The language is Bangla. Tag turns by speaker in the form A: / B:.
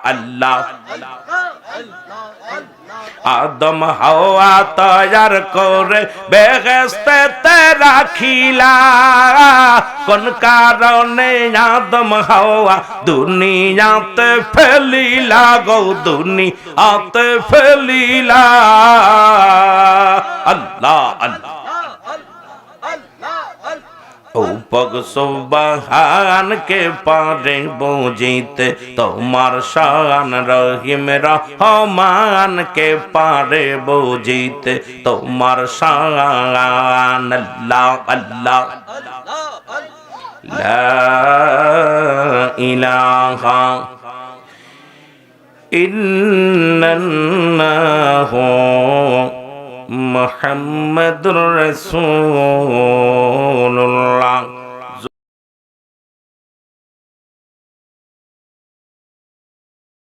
A: আল্লাহ আদম হাওয়া তৈয়ার করে বেহেশতে রাখিলা কোন কারণে আদম হাওয়া দুনিয়াতে ফেলিলা গো দুনিয়াতে ফেলিলা আল্লাহ আল্লাহ ও পগ সুবহান কে পারে বুঝিতে তোমার শান রহিম রহমান কে পারে বুঝিতে তোমার শান আল্লাহ আল্লাহ লা ইলাহা ইল্লাল্লাহু মুহাম্মাদুর রাসূলুল্লাহ